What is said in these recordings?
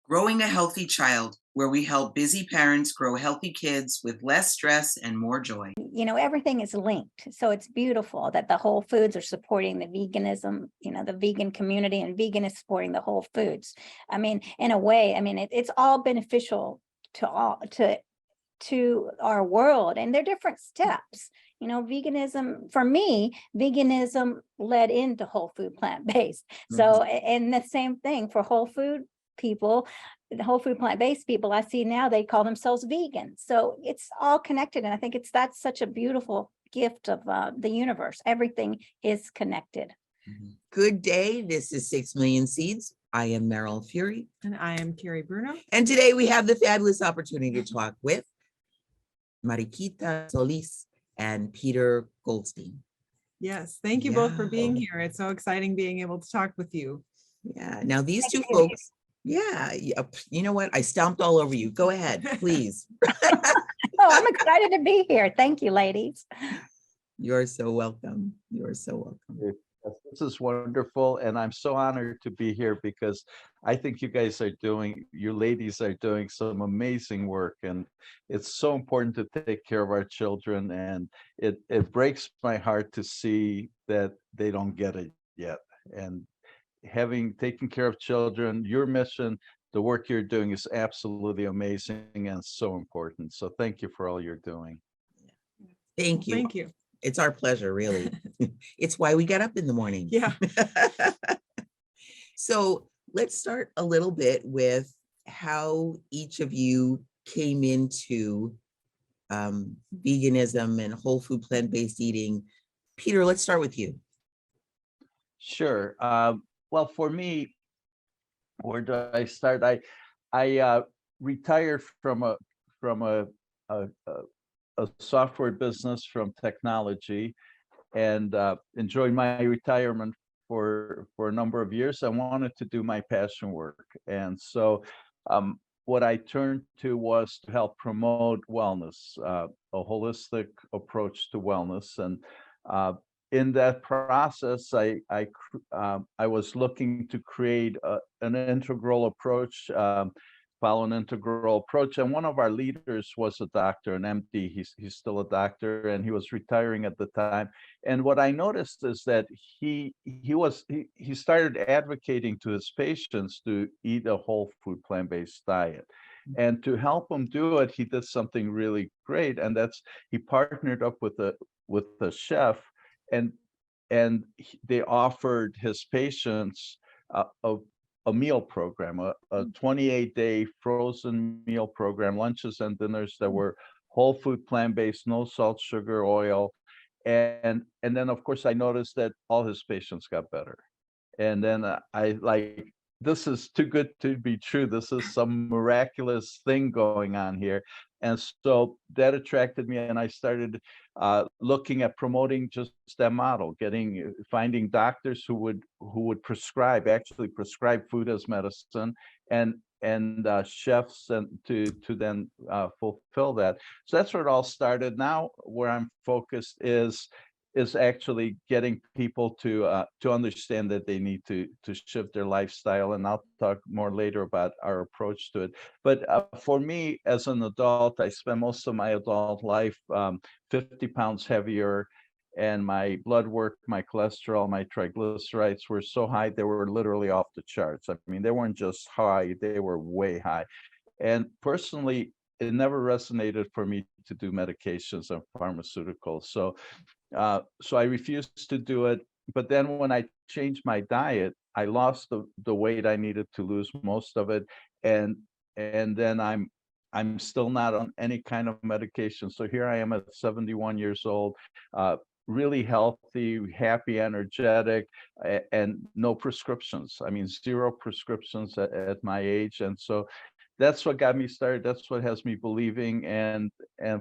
Growing a Healthy Child, where we help busy parents grow healthy kids with less stress and more joy. Everything is linked. So it's beautiful that the Whole Foods are supporting the veganism, the vegan community, and vegan is supporting the Whole Foods. I mean, in a way, it's all beneficial to all to our world, and they're different steps. Veganism, for me, veganism led into whole food plant-based. So, and the same thing for whole food people, the whole food plant-based people I see now, they call themselves vegan. So it's all connected. And I think that's such a beautiful gift of the universe. Everything is connected. Good day. This is 6 Million Seeds. I am Meryl Fury. And I am Carrie Bruno. And today we have the fabulous opportunity to talk with Mariquita Solis and Peter Goldstein. Yes, thank you both for being here. It's so exciting being able to talk with you. Yeah, now these two folks, you know what? I stomped all over you. Go ahead, please. Oh, I'm excited to be here. Thank you, ladies. You're so welcome. You're so welcome. This is wonderful, and I'm so honored to be here because I think you ladies are doing some amazing work, and it's so important to take care of our children, and it breaks my heart to see that they don't get it yet. And taken care of children, your mission, the work you're doing is absolutely amazing and so important. So thank you for all you're doing. Thank you. Thank you. It's our pleasure, really. It's why we got up in the morning. Yeah. So let's start a little bit with how each of you came into veganism and whole food plant-based eating. Peter, let's start with you. Sure. Well, for me, where do I start? I retired from a software business, from technology, and enjoyed my retirement for a number of years. I wanted to do my passion work, and so what I turned to was to help promote wellness, a holistic approach to wellness. And in that process, I was looking to create an integral approach, follow an integral approach. And one of our leaders was a doctor, an MD. He's still a doctor, and he was retiring at the time. And what I noticed is that he started advocating to his patients to eat a whole food plant-based diet. And to help him do it, he did something really great, and that's he partnered up with a chef, and they offered his patients a meal program, a 28-day frozen meal program, lunches and dinners that were whole food, plant-based, no salt, sugar, oil. And then, of course, I noticed that all his patients got better. And then this is too good to be true. This is some miraculous thing going on here. And so that attracted me, and I started looking at promoting just that model, finding doctors who would actually prescribe food as medicine, and chefs and to then fulfill that. So that's where it all started. Now, where I'm focused is actually getting people to understand that they need to shift their lifestyle, and I'll talk more later about our approach to it. But for me, as an adult, I spent most of my adult life 50 pounds heavier, and my blood work, my cholesterol, my triglycerides were so high they were literally off the charts. I mean, they weren't just high, they were way high. And personally, it never resonated for me to do medications and pharmaceuticals. So I refused to do it. But then when I changed my diet, I lost the weight I needed to lose, most of it. And then I'm still not on any kind of medication. So here I am at 71 years old, really healthy, happy, energetic, and no prescriptions. I mean, 0 prescriptions at my age. And so that's what got me started. That's what has me believing. And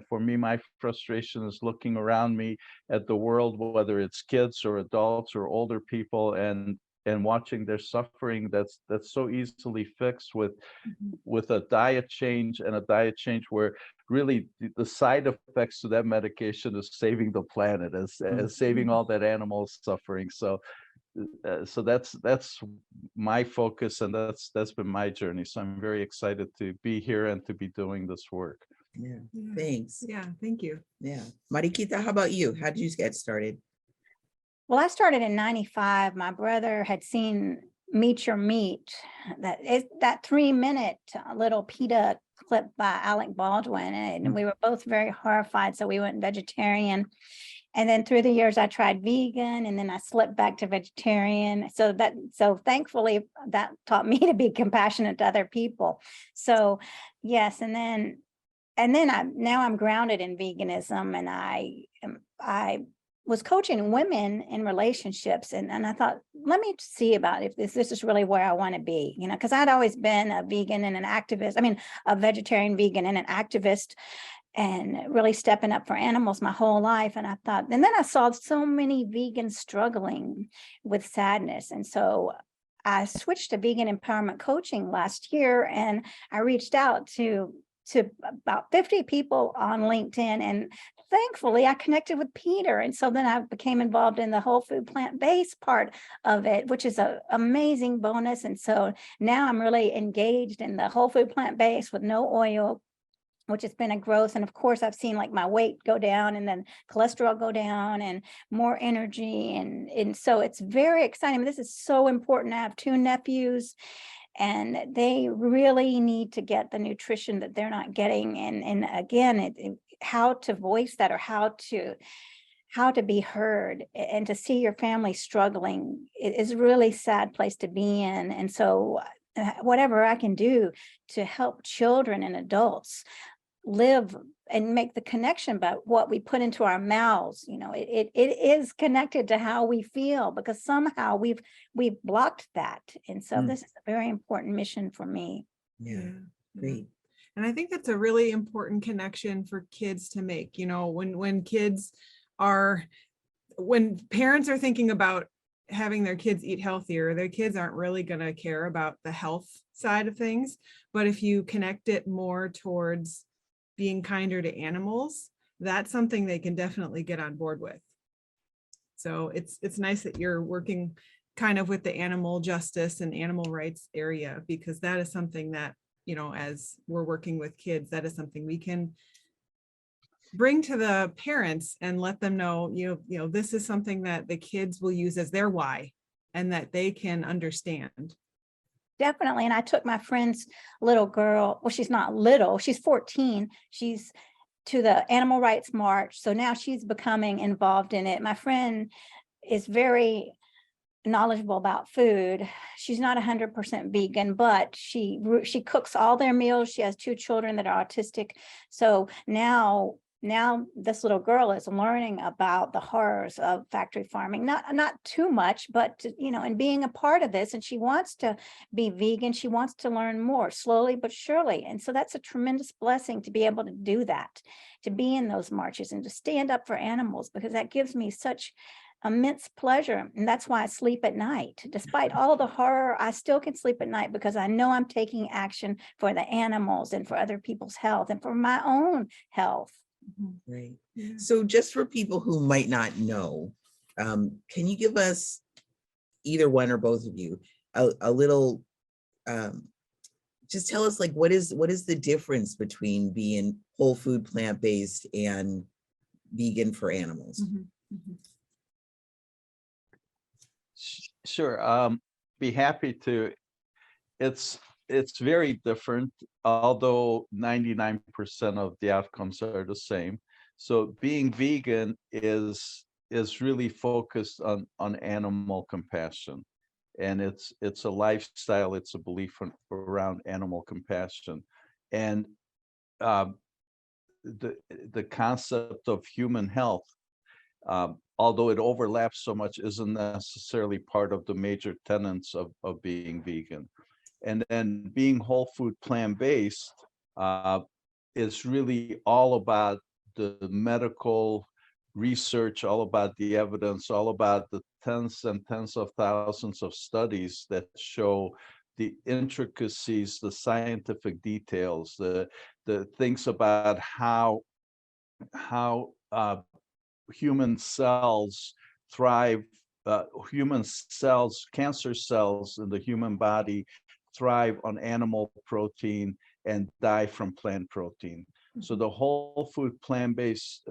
for me, my frustration is looking around me at the world, whether it's kids or adults or older people, and watching their suffering that's so easily fixed with a diet change, and a diet change where really the side effects to that medication is saving the planet, as saving all that animal suffering. So so that's my focus, and that's been my journey. So I'm very excited to be here and to be doing this work. Yeah, Yeah. thanks. Yeah, thank you. Yeah. Mariquita, how about you? How did you get started? Well, I started in 95. My brother had seen Meet Your Meat, that 3-minute little PETA clip by Alec Baldwin, and we were both very horrified. So we went vegetarian. And then through the years, I tried vegan, and then I slipped back to vegetarian. So thankfully, that taught me to be compassionate to other people. So yes, now I'm grounded in veganism, and I was coaching women in relationships, and I thought, let me see about if this is really where I want to be, because I'd always been a vegan and an activist. I mean, a vegetarian, vegan, and an activist, and really stepping up for animals my whole life. And I thought, and then I saw so many vegans struggling with sadness. And so I switched to vegan empowerment coaching last year, and I reached out to about 50 people on LinkedIn, and thankfully I connected with Peter. And so then I became involved in the whole food plant-based part of it, which is an amazing bonus. And so now I'm really engaged in the whole food plant-based with no oil, which has been a growth. And of course, I've seen like my weight go down, and then cholesterol go down, and more energy. And so it's very exciting. This is so important. I have 2 nephews, and they really need to get the nutrition that they're not getting. And again, how to voice that, or how to be heard, and to see your family struggling is a really sad place to be in. And so whatever I can do to help children and adults live and make the connection about what we put into our mouths, it is connected to how we feel, because somehow we've blocked that. And so this is a very important mission for me. Yeah, great. And I think that's a really important connection for kids to make, when parents are thinking about having their kids eat healthier, their kids aren't really going to care about the health side of things. But if you connect it more towards being kinder to animals, that's something they can definitely get on board with. So it's nice that you're working kind of with the animal justice and animal rights area, because that is something that, as we're working with kids, that is something we can bring to the parents and let them know, this is something that the kids will use as their why, and that they can understand. Definitely. And I took my friend's little girl, well, she's not little, she's 14. She's to the Animal Rights March. So now she's becoming involved in it. My friend is very knowledgeable about food. She's not 100% vegan, but she cooks all their meals. She has 2 children that are autistic. So now this little girl is learning about the horrors of factory farming, not too much, but and being a part of this. And she wants to be vegan. She wants to learn more, slowly but surely. And so that's a tremendous blessing to be able to do that, to be in those marches and to stand up for animals, because that gives me such immense pleasure. And that's why I sleep at night. Despite all the horror, I still can sleep at night, because I know I'm taking action for the animals and for other people's health and for my own health. Right. So just for people who might not know, can you give us, either one or both of you, a little, just tell us, like, what is the difference between being whole food plant-based and vegan for animals? Sure. Be happy to. It's very different, although 99% of the outcomes are the same. So being vegan is really focused on animal compassion, and it's a lifestyle. It's a belief around animal compassion, and the concept of human health, although it overlaps so much, isn't necessarily part of the major tenets of being vegan. And then being whole food plant-based is really all about the medical research, all about the evidence, all about the tens and tens of thousands of studies that show the intricacies, the scientific details, the things about how human cells thrive human cells, cancer cells in the human body thrive on animal protein and die from plant protein. So the whole food plant-based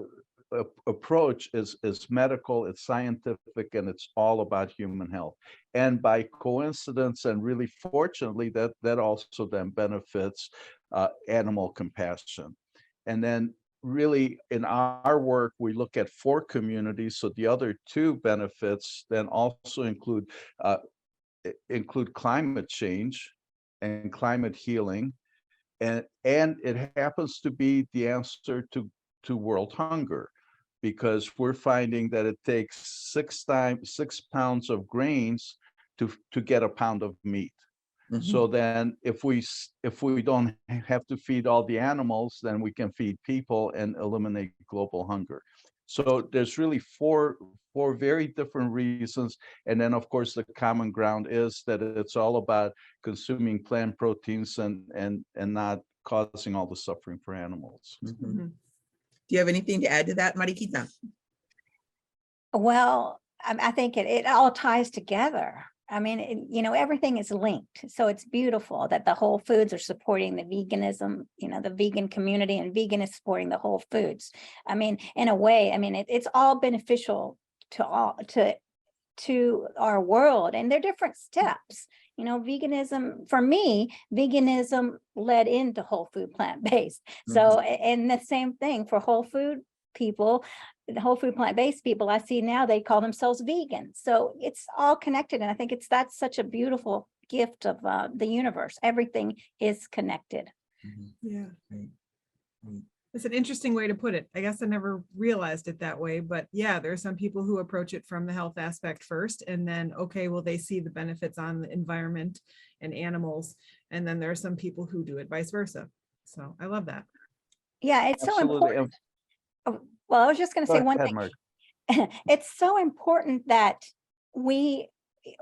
approach is medical, it's scientific, and it's all about human health. And by coincidence, and really fortunately, that also then benefits animal compassion. And then really in our work, we look at 4 communities. So the other 2 benefits then also include climate change and climate healing. And it happens to be the answer to world hunger, because we're finding that it takes 6 pounds of grains to get a pound of meat. So then if we don't have to feed all the animals, then we can feed people and eliminate global hunger. So there's really four very different reasons. And then of course the common ground is that it's all about consuming plant proteins and not causing all the suffering for animals. Do you have anything to add to that, Mariquita? Well, I think it all ties together. I mean, everything is linked. So it's beautiful that the Whole Foods are supporting the veganism, the vegan community, and vegan is supporting the Whole Foods. I mean, in a way, it's all beneficial to our world, and they're different steps. Veganism, for me, veganism led into whole food plant-based. So, and the same thing for whole food people, the whole food plant-based people I see now, they call themselves vegan. So it's all connected. And I think that's such a beautiful gift of the universe. Everything is connected. Yeah. Right. It's an interesting way to put it. I guess I never realized it that way, but yeah, there are some people who approach it from the health aspect first, and then, okay, well, they see the benefits on the environment and animals. And then there are some people who do it vice versa. So I love that. Yeah, it's so Absolutely. important. Well, I was just going to say one thing. It's so important that we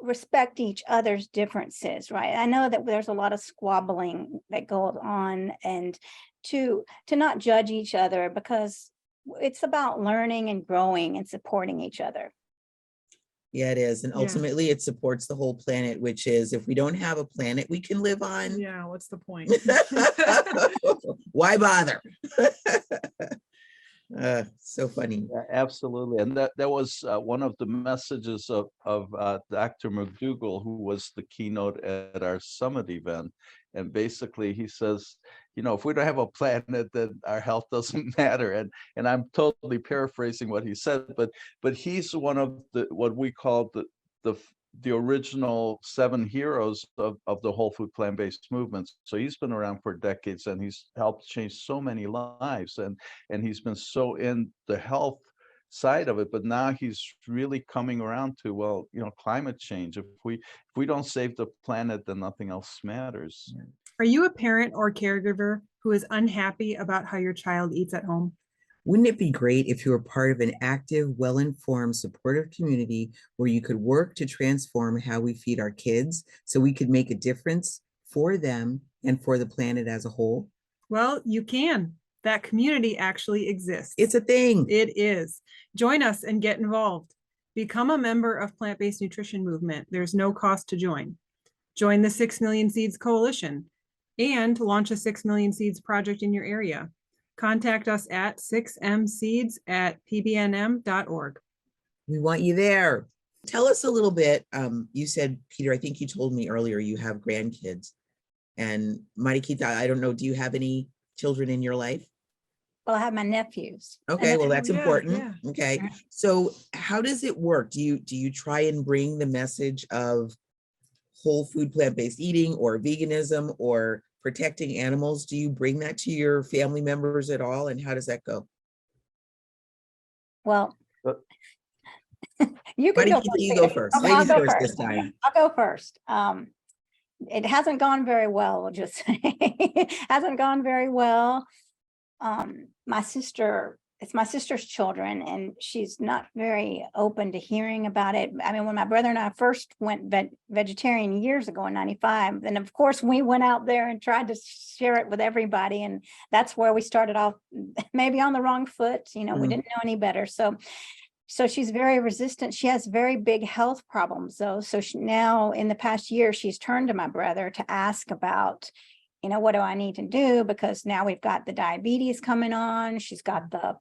respect each other's differences, right? I know that there's a lot of squabbling that goes on, and to not judge each other, because it's about learning and growing and supporting each other. Yeah, it is. And ultimately it supports the whole planet, which is, if we don't have a planet we can live on. Yeah, what's the point? Why bother? So funny. Yeah, absolutely. And that was one of the messages of Dr. McDougall, who was the keynote at our summit event. And basically he says, if we don't have a planet, then our health doesn't matter. And I'm totally paraphrasing what he said, but he's one of what we call the original 7 heroes of the whole food plant-based movement. So he's been around for decades, and he's helped change so many lives, and he's been so in the health side of it. But now he's really coming around to, climate change. If we don't save the planet, then nothing else matters. Are you a parent or caregiver who is unhappy about how your child eats at home? Wouldn't it be great if you were part of an active, well-informed, supportive community where you could work to transform how we feed our kids so we could make a difference for them and for the planet as a whole? Well, you can. That community actually exists. It's a thing. It is. Join us and get involved. Become a member of Plant-Based Nutrition Movement. There's no cost to join. Join the 6 Million Seeds Coalition and launch a 6 Million Seeds project in your area. Contact us at 6mseeds@pbnm.org. We want you there. Tell us a little bit. You said, Peter, I think you told me earlier you have grandkids. And Mariquita, I don't know, do you have any children in your life? Well, I have my nephews. Okay, well, that's important. Yeah. Okay, so how does it work? Do you try and bring the message of whole food plant-based eating or veganism or protecting animals? Do you bring that to your family members at all? And how does that go? Well, you can go first. You go first. Okay, I'll Ladies go first first. this time. I'll go first. It hasn't gone very well, we'll just say. It hasn't gone very well. It's my sister's children, and she's not very open to hearing about it. I mean, when my brother and I first went vegetarian years ago in '95, then of course we went out there and tried to share it with everybody. And that's where we started off, maybe on the wrong foot. We didn't know any better. So So she's very resistant. She has very big health problems though. So now in the past year, she's turned to my brother to ask about, what do I need to do? Because now we've got the diabetes coming on. She's got the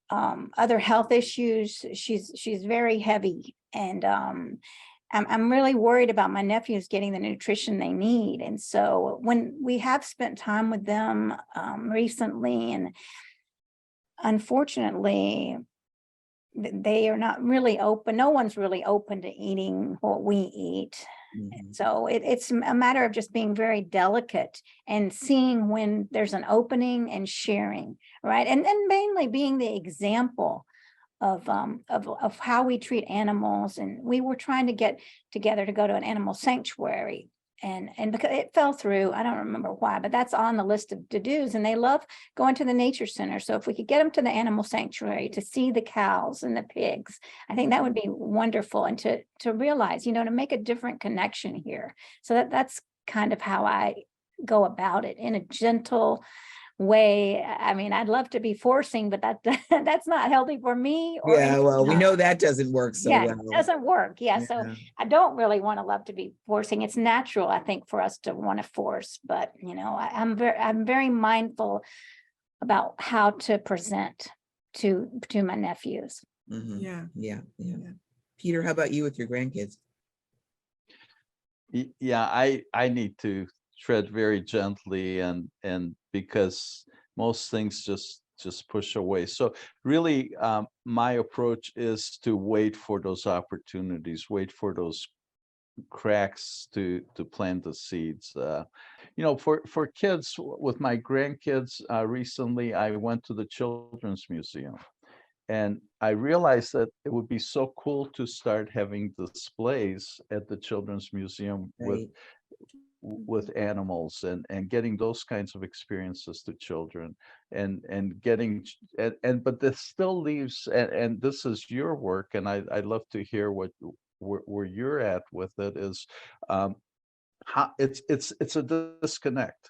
other health issues. She's very heavy. And I'm really worried about my nephews getting the nutrition they need. And so when we have spent time with them recently, and unfortunately, they are not really open. No one's really open to eating what we eat. Mhm. So it's a matter of just being very delicate and seeing when there's an opening and sharing, right? And mainly being the example of how we treat animals. And we were trying to get together to go to an animal sanctuary. And because it fell through, I don't remember why, but that's on the list of to-dos. And they love going to the nature center. So if we could get them to the animal sanctuary to see the cows and the pigs, I think that would be wonderful. And to realize, to make a different connection here. So that's kind of how I go about it, in a gentle way. I mean, I'd love to be forcing, but that's not healthy for me. Or Yeah, well, we know that doesn't work so yeah, well. it doesn't work. Yeah. So Yeah. I don't really want to love to be forcing. It's natural, I think, for us to want to force, but I'm very mindful about how to present to my nephews. Mhm. Yeah. Yeah. Yeah. Peter, how about you with your grandkids? Yeah, I need to tread very gently, and because most things just push away. So really, my approach is to wait for those opportunities, wait for those cracks to plant the seeds. For kids, with my grandkids, recently I went to the Children's Museum, and I realized that it would be so cool to start having displays at the Children's Museum Right. with animals, and getting those kinds of experiences to children, and getting but this still leaves, and this is your work, and I'd love to hear where you're at with it, is how it's a disconnect.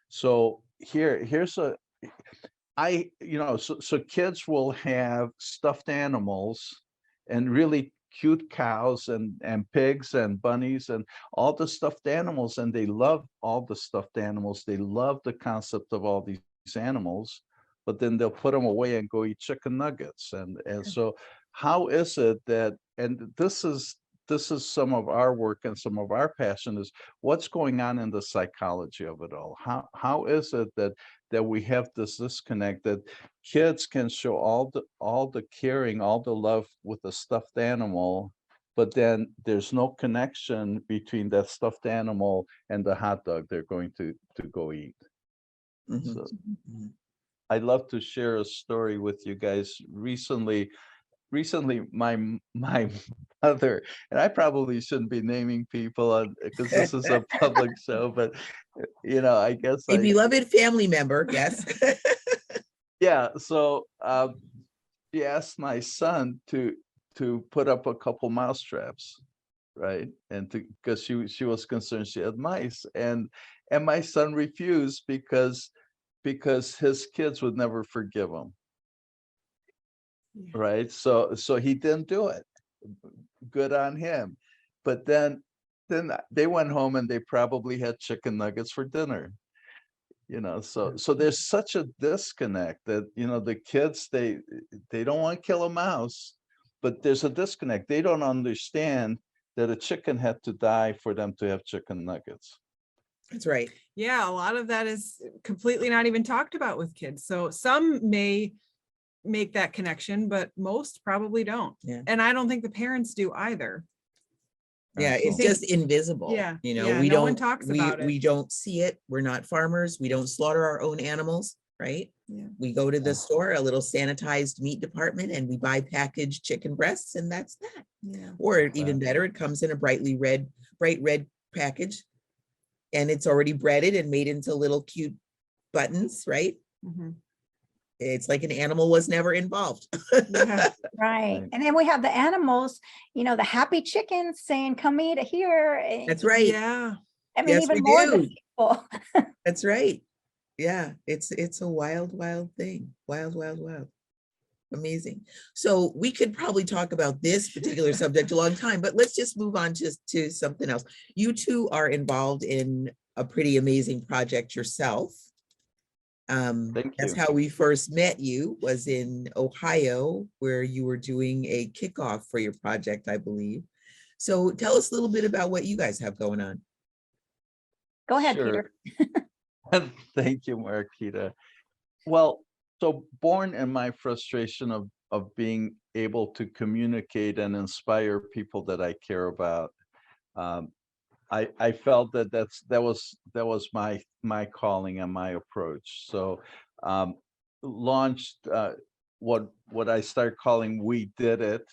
So here's a so kids will have stuffed animals and really cute cows and pigs and bunnies and all the stuffed animals, and they love all the stuffed animals. They love the concept of all these animals, but then they'll put them away and go eat chicken nuggets. And so how is it that, and this is some of our work and some of our passion, is what's going on in the psychology of it all? How is it that we have this disconnect, that kids can show all the caring, all the love with a stuffed animal, but then there's no connection between that stuffed animal and the hot dog they're going to go eat. Mhm. So Mhm. I'd love to share a story with you guys. Recently my mother, and I probably shouldn't be naming people because this is a public show, but I guess A beloved family member, yes. yeah. So she asked my son to put up a couple mouse traps, right? And because she was concerned she had mice, and my son refused because his kids would never forgive him, Yeah. right? So he didn't do it. Good on him. But then they went home and they probably had chicken nuggets for dinner. So there's such a disconnect that the kids, they don't want to kill a mouse, but there's a disconnect. They don't understand that a chicken had to die for them to have chicken nuggets. That's right. Yeah, a lot of that is completely not even talked about with kids. So some may make that connection, but most probably don't. Yeah. And I don't think the parents do either. Yeah, it's think- just invisible. Yeah, we no one don't talks about it. we don't see it. We're not farmers. We don't slaughter our own animals, right? Yeah. We go to the Yeah. store, a little sanitized meat department, and we buy packaged chicken breasts, and that's that. Yeah. Or even better, it comes in a bright red package, and it's already breaded and made into little cute buttons, right? Mhm. It's like an animal was never involved. Yeah. Right. Right. And then we have the animals, the happy chickens saying, come eat it here. That's right. Yeah. I mean, Yes, even we more do. than people. That's right. Yeah, it's a wild thing. Wild. Amazing. So we could probably talk about this particular subject a long time, but let's just move on to something else. You two are involved in a pretty amazing project yourself. Thank That's you. how we first met you, was in Ohio, where you were doing a kickoff for your project, I believe. So tell us a little bit about what you guys have going on. Go ahead, Sure. Peter. Thank you, Mariquita. Well, so born in my frustration of being able to communicate and inspire people that I care about, I felt that that was my calling and my approach. So launched what I start calling We Did It,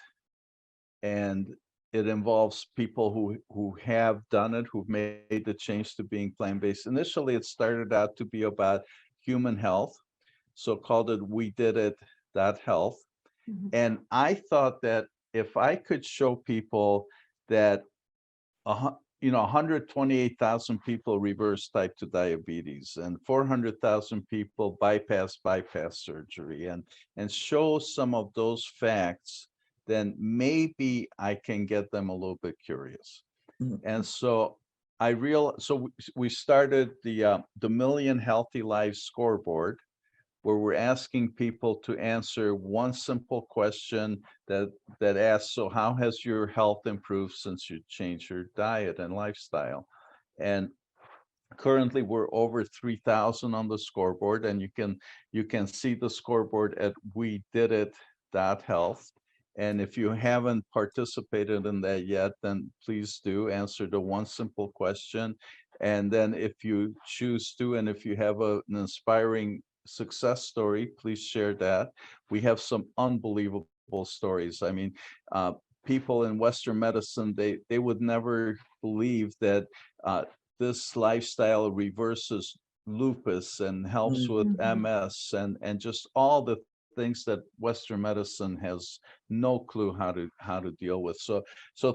and it involves people who have done it, who've made the change to being plant-based. Initially, it started out to be about human health, so called it WeDidIt.Health. Mhm. And I thought that if I could show people that 128,000 people reverse type 2 diabetes and 400,000 people bypass surgery, and show some of those facts, then maybe I can get them a little bit curious. Mhm. And so we started the Million Healthy Lives Scoreboard, where we're asking people to answer one simple question that asks, so how has your health improved since you changed your diet and lifestyle? And currently we're over 3,000 on the scoreboard, and you can see the scoreboard at WeDidIt.Health. And if you haven't participated in that yet, then please do answer the one simple question. And then if you choose to, and if you have an inspiring success story, please share that. We have some unbelievable stories. I mean, people in Western medicine, they would never believe that this lifestyle reverses lupus and helps with Mhm. MS and just all the things that Western medicine has no clue how to deal with. So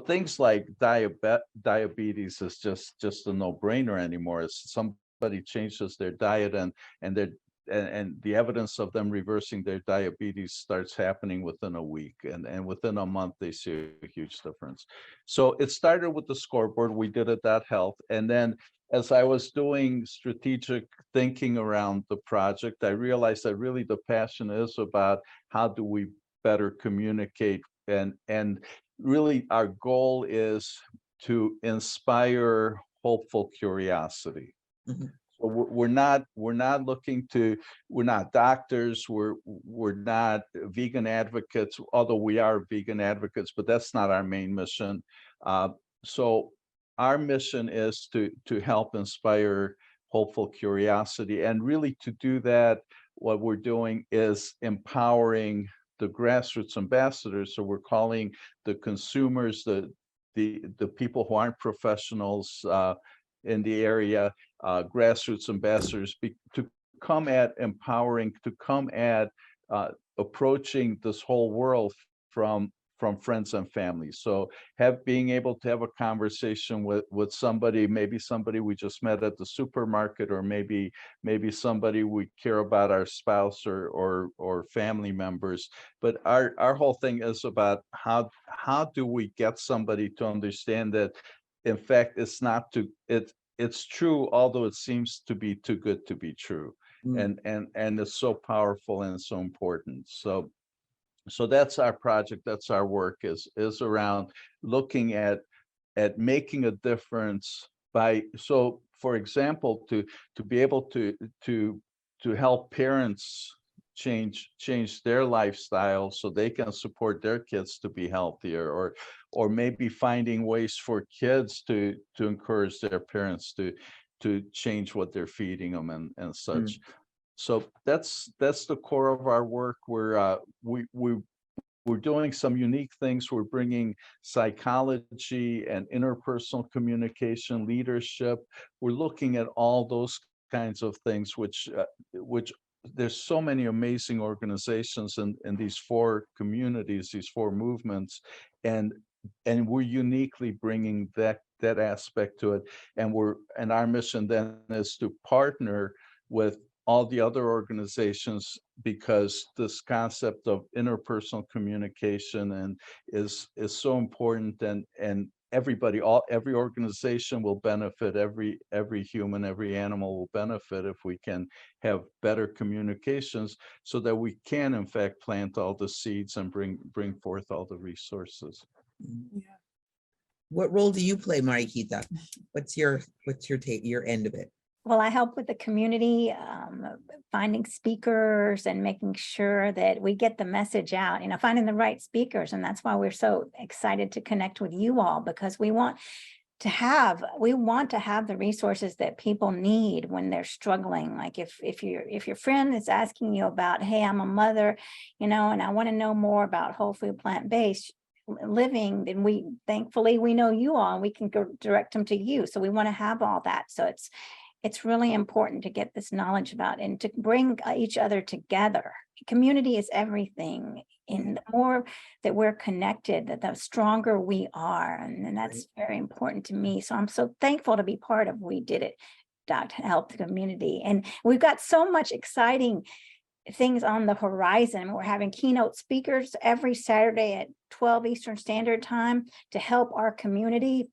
things like diabetes is just a no-brainer anymore. It's somebody changes their diet and their and the evidence of them reversing their diabetes starts happening within a week, and within a month they see a huge difference. So it started with the scoreboard. We did it that health, and then as I was doing strategic thinking around the project, I realized that really the passion is about how do we better communicate, and really our goal is to inspire hopeful curiosity. Mhm. So we're not doctors, we're not vegan advocates, although we are vegan advocates, but that's not our main mission. So our mission is to help inspire hopeful curiosity, and really to do that, what we're doing is empowering the grassroots ambassadors. So we're calling the consumers, the people who aren't professionals in the area, grassroots ambassadors, to come at empowering, to come at approaching this whole world from friends and family. So being able to have a conversation with somebody, maybe somebody we just met at the supermarket, or maybe somebody we care about, our spouse or family members. But our whole thing is about how do we get somebody to understand that, in fact, it's true, although it seems to be too good to be true. Mm. And it's so powerful and so important. So that's our project, that's our work, is around looking at making a difference by, so for example, to be able to help parents change their lifestyle so they can support their kids to be healthier, or maybe finding ways for kids to encourage their parents to change what they're feeding them and such. So that's the core of our work. We're doing some unique things. We're bringing psychology and interpersonal communication, leadership. We're looking at all those kinds of things, which there's so many amazing organizations in these four communities, these four movements, and we're uniquely bringing that aspect to it. And our mission then is to partner with all the other organizations, because this concept of interpersonal communication and is so important, and every organization will benefit, every human, every animal will benefit if we can have better communications, so that we can in fact plant all the seeds and bring forth all the resources. Yeah. What role do you play, Mariquita? What's your your end of it? Well, I help with the community, finding speakers and making sure that we get the message out, finding the right speakers. And that's why we're so excited to connect with you all, because we want to have the resources that people need when they're struggling. Like if your friend is asking you about, hey, I'm a mother, and I want to know more about whole food plant-based living, then thankfully we know you all, and we can go direct them to you. So we want to have all that. So it's really important to get this knowledge about and to bring each other together. Community is everything. And the more that we're connected, the stronger we are. And that's very important to me. So I'm so thankful to be part of WeDidIt.Health community. And we've got so much exciting things on the horizon. We're having keynote speakers every Saturday at 12 Eastern Standard Time to help our community.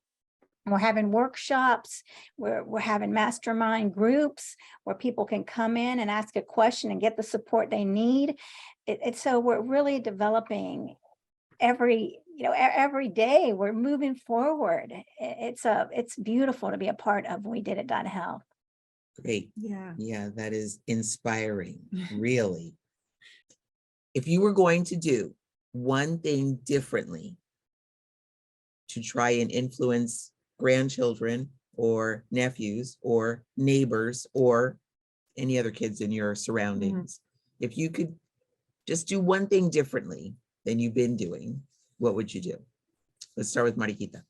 We're having workshops, we're having mastermind groups where people can come in and ask a question and get the support they need. So we're really developing every day. We're moving forward. It's beautiful to be a part of WeDidIt.Health. Great. Yeah. Yeah, that is inspiring, really. If you were going to do one thing differently to try and influence grandchildren or nephews or neighbors or any other kids in your surroundings, if you could just do one thing differently than you've been doing, what would you do? Let's start with Mariquita.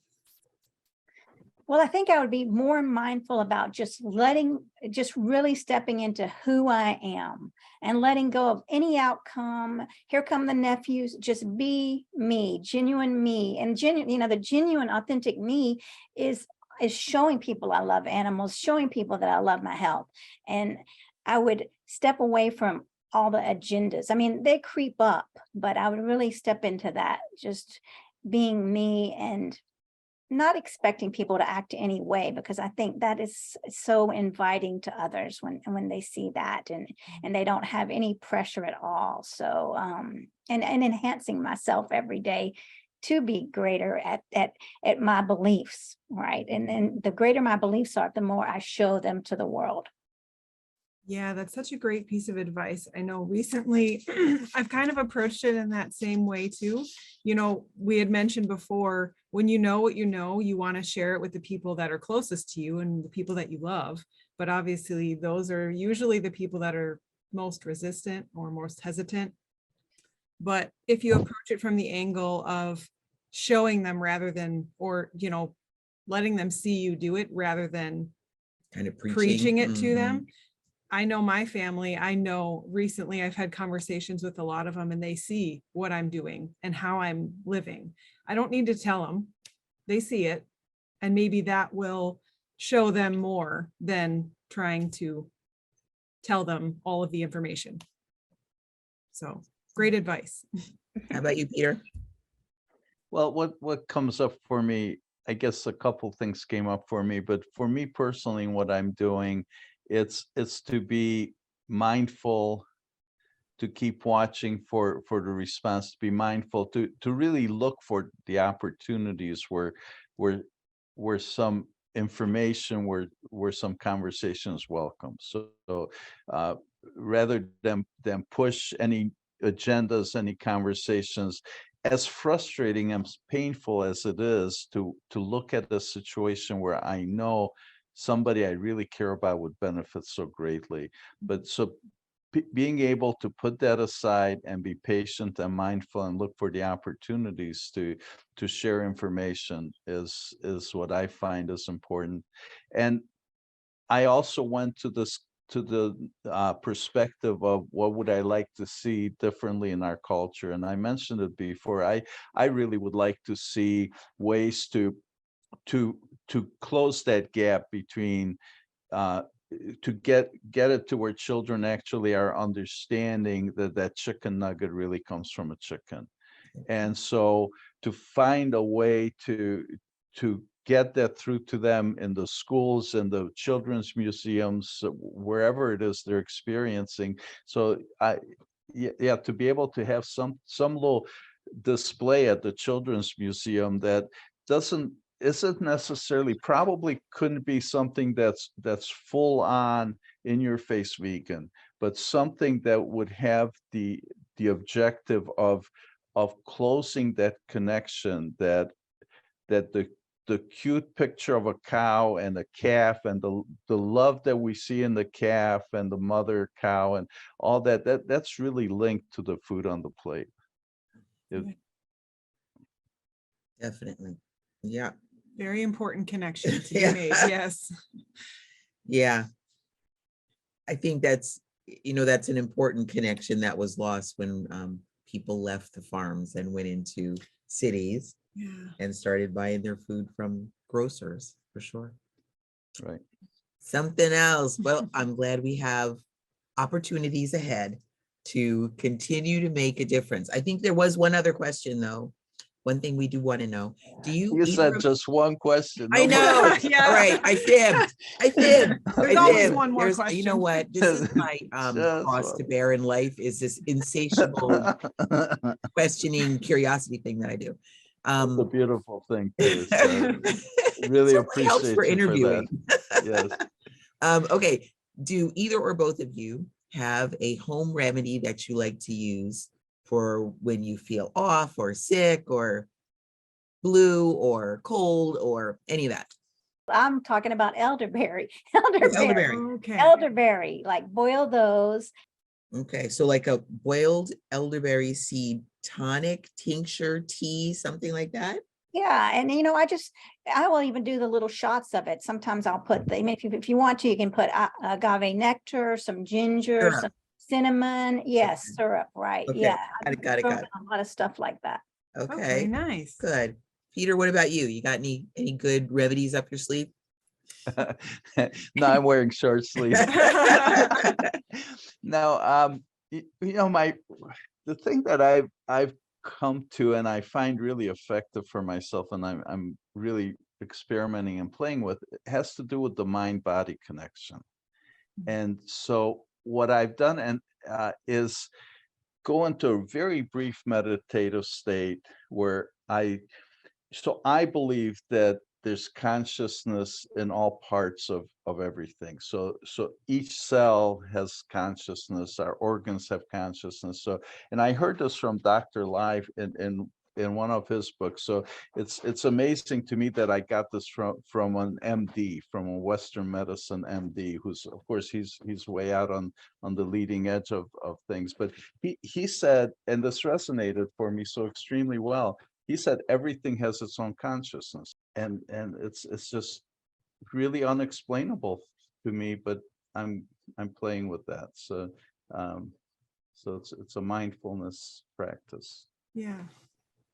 Well, I think I would be more mindful about just really stepping into who I am and letting go of any outcome. Here come the nephews, just be me, genuine me. And the genuine, authentic me is showing people I love animals, showing people that I love my health. And I would step away from all the agendas. I mean, they creep up, but I would really step into that, just being me and not expecting people to act any way, because I think that is so inviting to others when they see that and they don't have any pressure at all. So and enhancing myself every day to be greater at my beliefs, right? And the greater my beliefs are, the more I show them to the world. Yeah, that's such a great piece of advice. I know recently I've kind of approached it in that same way too. We had mentioned before, when you know what you know, you want to share it with the people that are closest to you and the people that you love. But obviously, those are usually the people that are most resistant or most hesitant. But if you approach it from the angle of showing them rather than, or, letting them see you do it rather than Kind of preaching it to them. I know my family, I know recently I've had conversations with a lot of them and they see what I'm doing and how I'm living. I don't need to tell them, they see it. And maybe that will show them more than trying to tell them all of the information. So great advice. How about you, Peter? Well, what comes up for me, I guess a couple things came up for me, but for me personally, what I'm doing, it's to be mindful, to keep watching for the response, to be mindful, to really look for the opportunities where some information, where some conversation is welcome. So rather than push any agendas, any conversations, as frustrating and painful as it is to look at a situation where I know somebody I really care about would benefit so greatly. But so being able to put that aside and be patient and mindful and look for the opportunities to share information is what I find is important. And I also went to the perspective of what would I like to see differently in our culture. And I mentioned it before. I really would like to see ways to close that gap between to get it to where children actually are understanding that that chicken nugget really comes from a chicken. And so to find a way to get that through to them in the schools and the children's museums, wherever it is they're experiencing. So yeah, to be able to have some little display at the children's museum that isn't necessarily, probably couldn't be something that's full on in your face vegan, but something that would have the objective of closing that connection, that the cute picture of a cow and a calf and the love that we see in the calf and the mother cow and all that's really linked to the food on the plate. Definitely. Yeah. Very important connection to be Yeah. made. Yes. Yeah. I think that's an important connection that was lost when people left the farms and went into cities and started buying their food from grocers, for sure. Right. Something else. Well, I'm glad we have opportunities ahead to continue to make a difference. I think there was one other question, though. One thing we do want to know. Do you said just one question. I know. Yeah. All right. I fibbed. There's always one more question. You know what? This is my cost to bear in life, is this insatiable questioning curiosity thing that I do. It's a beautiful thing. Really appreciate helps for you interviewing. For that. Yes. Okay. Do either or both of you have a home remedy that you like to use for when you feel off or sick or blue or cold or any of that? I'm talking about elderberry. Elderberry. Okay. Elderberry, like boil those. Okay, so like a boiled elderberry seed tonic, tincture, tea, something like that? Yeah, and I will even do the little shots of it. Sometimes I'll put if you want to, you can put agave nectar, some ginger, Syrup. some cinnamon. Yes, syrup, right? Okay, Yeah, got it. a lot of stuff like that. Okay, Nice. good. Peter, what about you? You got any good remedies up your sleeve? No, I'm wearing short sleeves. Now, the thing that I've come to and I find really effective for myself, and I'm really experimenting and playing with, it has to do with the mind-body connection. And so what I've done is go into a very brief meditative state where I believe that there's consciousness in all parts of everything. So each cell has consciousness, our organs have consciousness. So, and I heard this from Dr. Live in one of his books. So it's amazing to me that I got this from an MD, from a Western medicine MD, who's, of course, he's way out on the leading edge of things. But he said, and this resonated for me so extremely well, he said everything has its own consciousness, and it's just really unexplainable to me, but I'm playing with that. So it's a mindfulness practice. Yeah.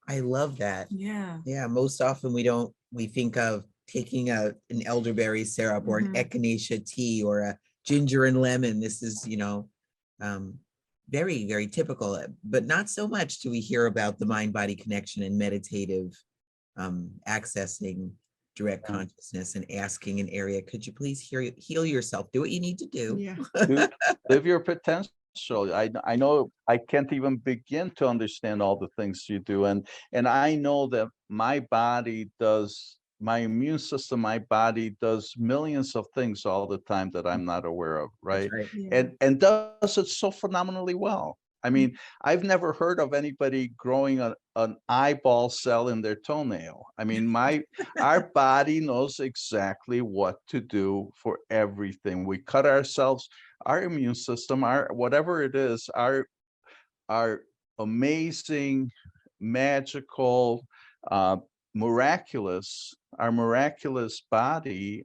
I love that. Yeah. Yeah, most often we think of taking an elderberry syrup or an echinacea tea or a ginger and lemon. This is, very, very typical, but not so much do we hear about the mind-body connection and meditative accessing direct consciousness and asking an area, could you please heal yourself? Do what you need to do. Yeah. Live your potential. I know I can't even begin to understand all the things you do. And I know that my immune system, my body does millions of things all the time that I'm not aware of, right? Yeah. And does it so phenomenally well. I mean, I've never heard of anybody growing an eyeball cell in their toenail. I mean, our body knows exactly what to do for everything. We cut ourselves, our immune system, our whatever it is, our amazing, magical, miraculous body,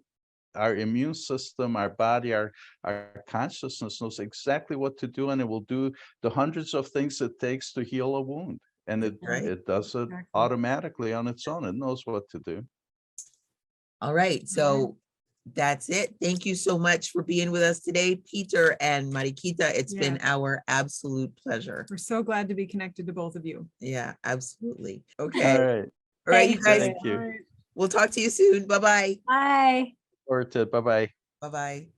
our immune system, our body, our consciousness knows exactly what to do, and it will do the hundreds of things it takes to heal a wound. And it does it automatically on its own. It knows what to do. All right. So That's it. Thank you so much for being with us today, Peter and Mariquita. It's been Yeah. our absolute pleasure. We're so glad to be connected to both of you. Yeah, absolutely. All Okay. right. All right, you Thank guys, Thank you. All right. we'll talk to you soon. Bye-bye. Bye. Forward to, bye-bye. Bye-bye.